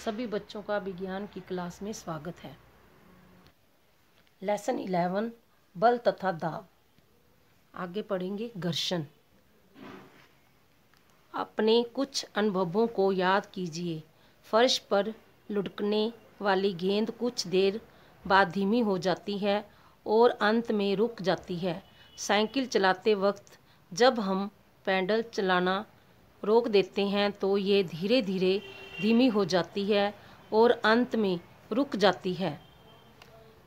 सभी बच्चों का विज्ञान की क्लास में स्वागत है। लेसन 11 बल तथा दाब। आगे पढ़ेंगे घर्षण। अपने कुछ अनुभवों को याद कीजिए। फर्श पर लुढ़कने वाली गेंद कुछ देर बाद धीमी हो जाती है और अंत में रुक जाती है। साइकिल चलाते वक्त जब हम पैडल चलाना रोक देते हैं तो ये धीरे धीरे धीमी हो जाती है और अंत में रुक जाती है।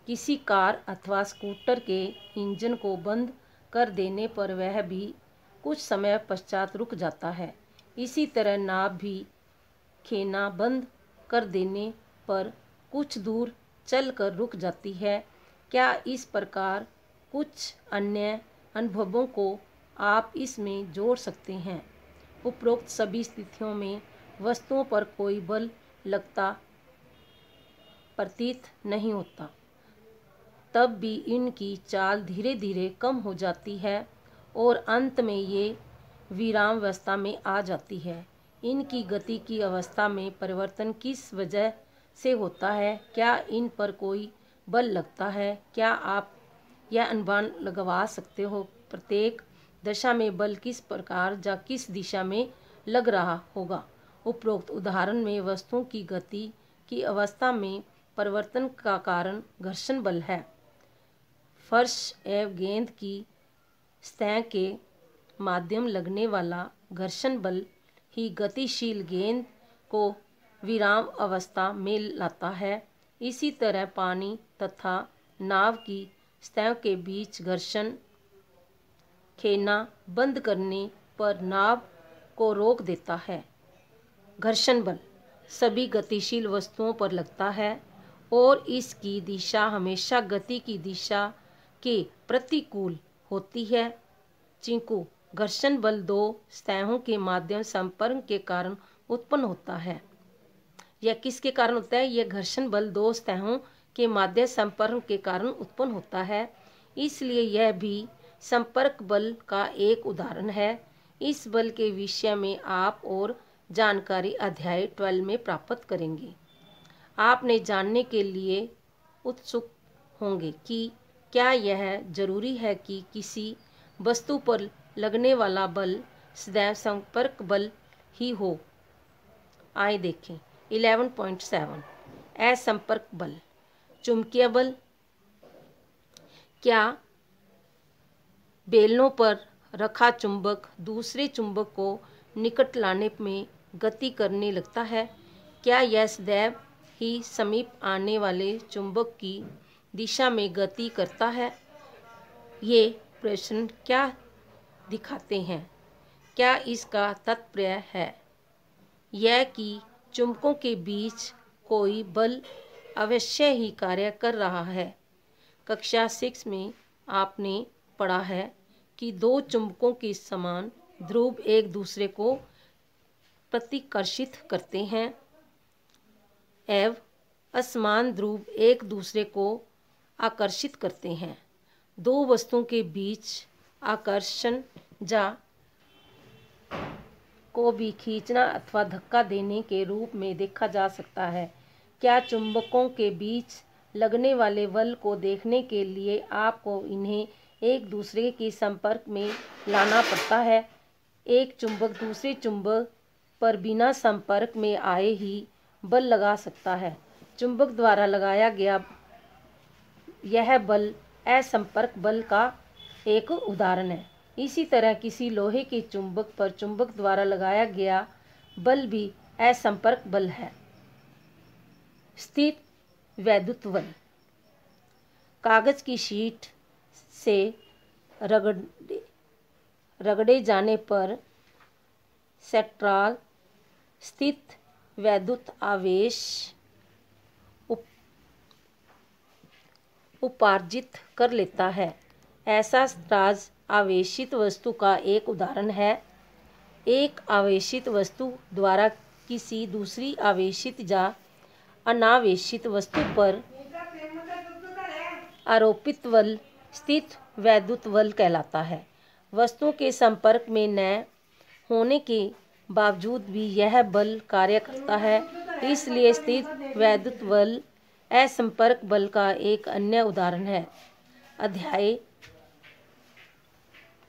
किसी कार अथवा स्कूटर के इंजन को बंद कर देने पर वह भी कुछ समय पश्चात रुक जाता है। इसी तरह नाव भी खेना बंद कर देने पर कुछ दूर चलकर रुक जाती है। क्या इस प्रकार कुछ अन्य अनुभवों को आप इसमें जोड़ सकते हैं? उपरोक्त सभी स्थितियों में वस्तुओं पर कोई बल लगता प्रतीत नहीं होता, तब भी इनकी चाल धीरे धीरे कम हो जाती है और अंत में ये विरामावस्था में आ जाती है। इनकी गति की अवस्था में परिवर्तन किस वजह से होता है? क्या इन पर कोई बल लगता है? क्या आप यह अनुमान लगवा सकते हो प्रत्येक दशा में बल किस प्रकार या किस दिशा में लग रहा होगा? उपरोक्त उदाहरण में वस्तुओं की गति की अवस्था में परिवर्तन का कारण घर्षण बल है। फर्श एवं गेंद की सतह के माध्यम लगने वाला घर्षण बल ही गतिशील गेंद को विराम अवस्था में लाता है। इसी तरह पानी तथा नाव की सतह के बीच घर्षण खेना बंद करने पर नाव को रोक देता है। घर्षण बल सभी गतिशील वस्तुओं पर लगता है और इसकी दिशा हमेशा गति की दिशा के प्रतिकूल होती है। चिंकू घर्षण बल दो सतहों के माध्यम संपर्क के कारण उत्पन्न होता है। यह किसके कारण होता है? यह घर्षण बल दो सतहों के माध्यम संपर्क के कारण उत्पन्न होता है, इसलिए यह भी संपर्क बल का एक उदाहरण है। इस बल के विषय में आप और जानकारी अध्याय 12 में प्राप्त करेंगे। आपने जानने के लिए उत्सुक होंगे कि क्या यह जरूरी है कि किसी वस्तु पर लगने वाला बल सदैव संपर्क बल ही हो? आइए देखें। 11.7 असंपर्क बल। चुंबकीय बल। क्या बेलनों पर रखा चुंबक दूसरे चुंबक को निकट लाने में गति करने लगता है? क्या यह सदैव ही समीप आने वाले चुंबक की दिशा में गति करता है? ये प्रश्न क्या दिखाते हैं? क्या इसका तात्पर्य है यह कि चुंबकों के बीच कोई बल अवश्य ही कार्य कर रहा है? कक्षा 6 में आपने पढ़ा है कि दो चुंबकों के समान ध्रुव एक दूसरे को प्रतिकर्षित करते हैं एवं असमान ध्रुव एक दूसरे को आकर्षित करते हैं। दो वस्तुओं के बीच आकर्षण जा को भी खींचना अथवा धक्का देने के रूप में देखा जा सकता है। क्या चुंबकों के बीच लगने वाले बल को देखने के लिए आपको इन्हें एक दूसरे के संपर्क में लाना पड़ता है? एक चुंबक दूसरे चुंबक पर बिना संपर्क में आए ही बल लगा सकता है। चुंबक द्वारा लगाया गया यह बल असंपर्क बल का एक उदाहरण है। इसी तरह किसी लोहे के चुंबक पर चुंबक द्वारा लगाया गया बल भी असंपर्क बल है। स्थिर वैद्युत बल। कागज की शीट से रगड़े जाने पर सेंट्रल स्थित वैद्युत आवेश उपार्जित कर लेता है। ऐसा चार्ज आवेशित वस्तु का एक उदाहरण है। एक आवेशित वस्तु द्वारा किसी दूसरी आवेशित या अनावेशित वस्तु पर आरोपित बल स्थित वैद्युत बल कहलाता है। वस्तुओं के संपर्क में न होने के बावजूद भी यह बल कार्य करता है। इसलिए स्थिर वैद्युत बल असंपर्क बल का एक अन्य उदाहरण है। अध्याय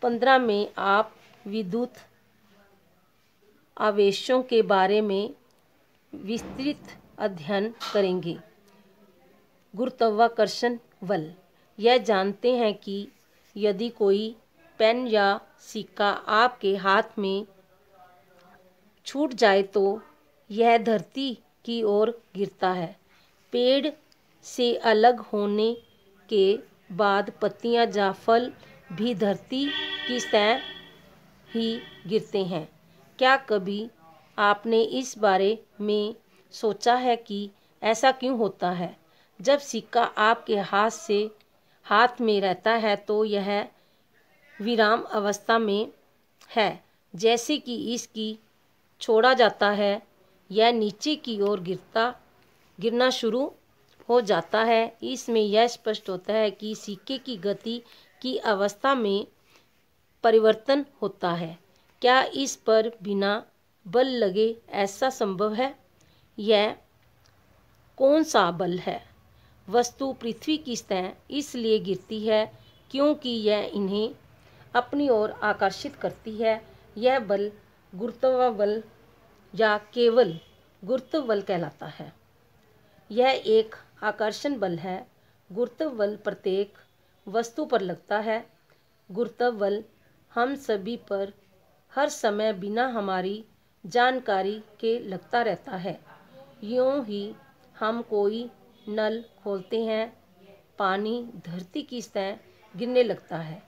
15 में आप विद्युत आवेशों के बारे में विस्तृत अध्ययन करेंगे। गुरुत्वाकर्षण बल। यह जानते हैं कि यदि कोई पेन या सिक्का आपके हाथ में छूट जाए तो यह धरती की ओर गिरता है। पेड़ से अलग होने के बाद पत्तियां या फल भी धरती की सतह ही गिरते हैं। क्या कभी आपने इस बारे में सोचा है कि ऐसा क्यों होता है? जब सिक्का आपके हाथ में रहता है तो यह विराम अवस्था में है। जैसे कि इसकी छोड़ा जाता है यह नीचे की ओर गिरना शुरू हो जाता है। इसमें यह स्पष्ट होता है कि सिक्के की गति की अवस्था में परिवर्तन होता है। क्या इस पर बिना बल लगे ऐसा संभव है? यह कौन सा बल है? वस्तु पृथ्वी की सतह इसलिए गिरती है क्योंकि यह इन्हें अपनी ओर आकर्षित करती है। यह बल गुरुत्व बल या केवल गुरुत्व बल कहलाता है। यह एक आकर्षण बल है। गुरुत्व बल प्रत्येक वस्तु पर लगता है। गुरुत्व बल हम सभी पर हर समय बिना हमारी जानकारी के लगता रहता है। यूं ही हम कोई नल खोलते हैं, पानी धरती की सतह गिरने लगता है।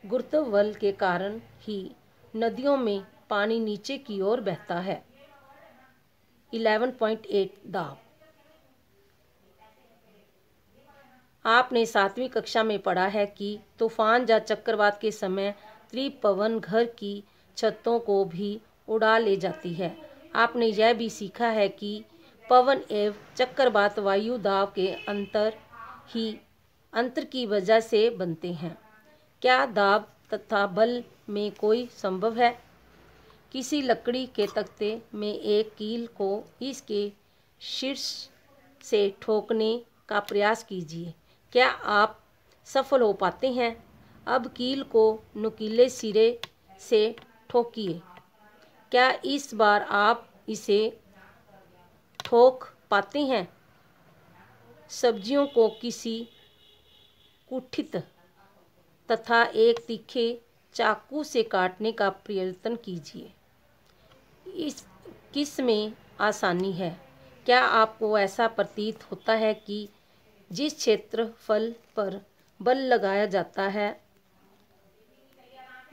गुरुत्व बल के कारण ही नदियों में पानी नीचे की ओर बहता है। 11.8 दाब। आपने 7वीं कक्षा में पढ़ा है कि तूफान या चक्रवात के समय तीव्र पवन घर की छतों को भी उड़ा ले जाती है। आपने यह भी सीखा है कि पवन एवं चक्रवात वायु दाब के अंतर की वजह से बनते हैं। क्या दाब तथा बल में कोई संबंध है? किसी लकड़ी के तख्ते में एक कील को इसके शीर्ष से ठोकने का प्रयास कीजिए। क्या आप सफल हो पाते हैं? अब कील को नुकीले सिरे से ठोकिए। क्या इस बार आप इसे ठोक पाते हैं? सब्जियों को किसी कुठित तथा एक तीखे चाकू से काटने का प्रयत्न कीजिए। किसमें आसानी है? क्या आपको ऐसा प्रतीत होता है कि जिस क्षेत्रफल पर बल लगाया जाता है,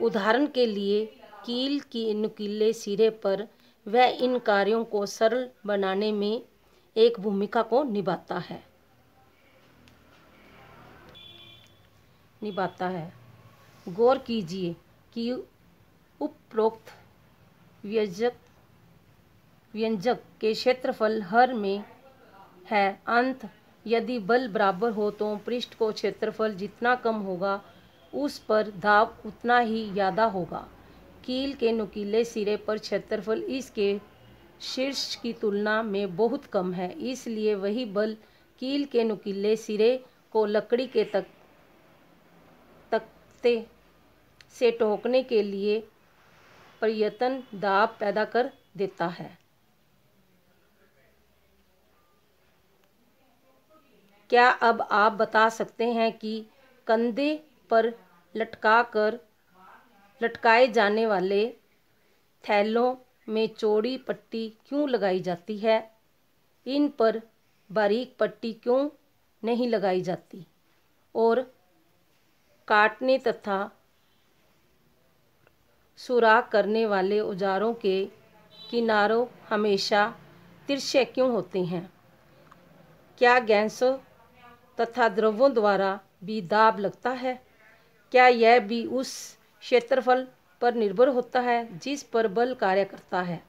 उदाहरण के लिए कील की नुकीले सिरे पर, वह इन कार्यों को सरल बनाने में एक भूमिका को निभाता है। गौर कीजिए कि उपरोक्त व्यंजक के क्षेत्रफल हर में है। अंत यदि बल बराबर हो तो पृष्ठ को क्षेत्रफल जितना कम होगा उस पर दाब उतना ही ज़्यादा होगा। कील के नुकीले सिरे पर क्षेत्रफल इसके शीर्ष की तुलना में बहुत कम है। इसलिए वही बल कील के नुकीले सिरे को लकड़ी के तख्ते से ठोकने के लिए प्रयत्न दाब पैदा कर देता है। क्या अब आप बता सकते हैं कि कंधे पर लटकाए जाने वाले थैलों में चौड़ी पट्टी क्यों लगाई जाती है? इन पर बारीक पट्टी क्यों नहीं लगाई जाती? और काटने तथा सुराख करने वाले औजारों के किनारों हमेशा तिरछे क्यों होते हैं? क्या गैसों तथा द्रवों द्वारा भी दाब लगता है? क्या यह भी उस क्षेत्रफल पर निर्भर होता है जिस पर बल कार्य करता है?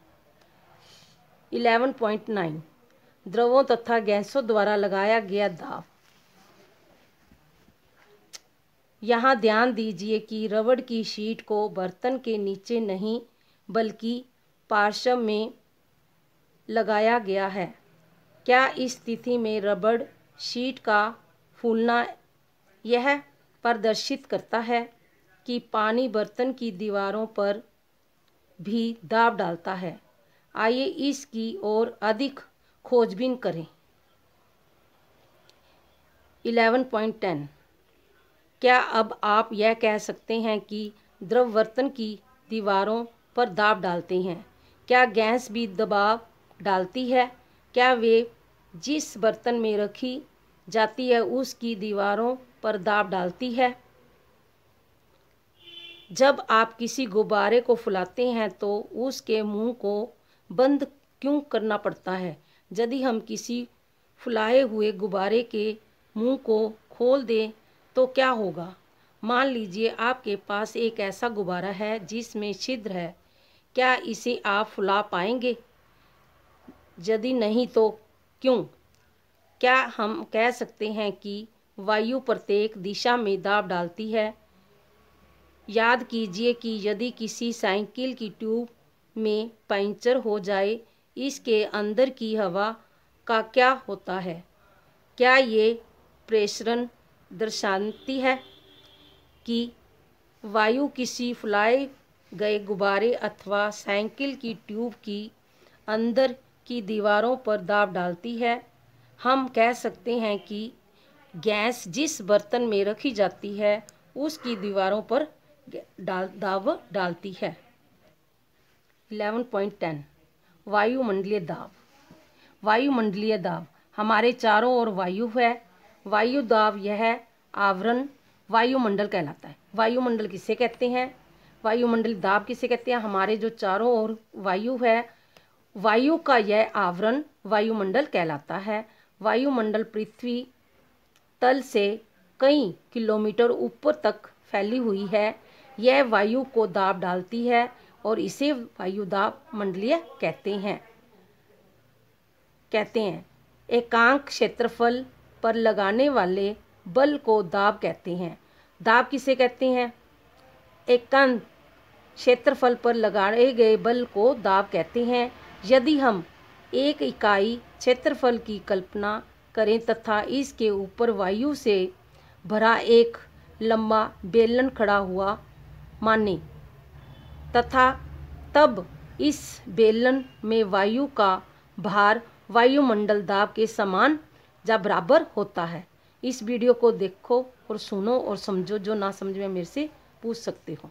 11.9 द्रवों तथा गैसों द्वारा लगाया गया दाब। यहाँ ध्यान दीजिए कि रबड़ की शीट को बर्तन के नीचे नहीं बल्कि पार्श्व में लगाया गया है। क्या इस स्थिति में रबड़ शीट का फूलना यह प्रदर्शित करता है कि पानी बर्तन की दीवारों पर भी दाब डालता है? आइए इसकी और अधिक खोजबीन करें। 11.10 क्या अब आप यह कह सकते हैं कि द्रव बर्तन की दीवारों पर दाब डालते हैं? क्या गैस भी दबाव डालती है? क्या वे जिस बर्तन में रखी जाती है उसकी दीवारों पर दाब डालती है? जब आप किसी गुब्बारे को फुलाते हैं तो उसके मुंह को बंद क्यों करना पड़ता है? यदि हम किसी फुलाए हुए गुब्बारे के मुंह को खोल दें तो क्या होगा? मान लीजिए आपके पास एक ऐसा गुब्बारा है जिसमें छिद्र है। क्या इसे आप फुला पाएंगे? यदि नहीं तो क्यों? क्या हम कह सकते हैं कि वायु प्रत्येक दिशा में दाब डालती है? याद कीजिए कि यदि किसी साइकिल की ट्यूब में पंक्चर हो जाए, इसके अंदर की हवा का क्या होता है? क्या ये प्रेषण दर्शाती है कि वायु किसी फुलाए गए गुब्बारे अथवा साइकिल की ट्यूब की अंदर की दीवारों पर दाब डालती है? हम कह सकते हैं कि गैस जिस बर्तन में रखी जाती है उसकी दीवारों पर दाब डालती है। 11.10 वायुमंडलीय दाब। वायुमंडलीय दाब हमारे चारों ओर वायु है। वायु दाब यह आवरण वायुमंडल कहलाता है। वायुमंडल किसे कहते हैं? वायुमंडल दाब किसे कहते हैं? हमारे जो चारों ओर वायु है, वायु का यह आवरण वायुमंडल कहलाता है। वायुमंडल पृथ्वी तल से कई किलोमीटर ऊपर तक फैली हुई है। यह वायु को दाब डालती है और इसे वायु दाब मंडलीय कहते हैं। एकांक क्षेत्रफल पर लगाने वाले बल को दाब कहते हैं। दाब किसे कहते हैं? एकांक क्षेत्रफल पर लगाए गए बल को दाब कहते हैं। यदि हम एक इकाई क्षेत्रफल की कल्पना करें तथा इसके ऊपर वायु से भरा एक लंबा बेलन खड़ा हुआ माने तथा तब इस बेलन में वायु का भार वायुमंडल दाब के समान या बराबर होता है। इस वीडियो को देखो और सुनो और समझो। जो ना समझ में मेरे से पूछ सकते हो।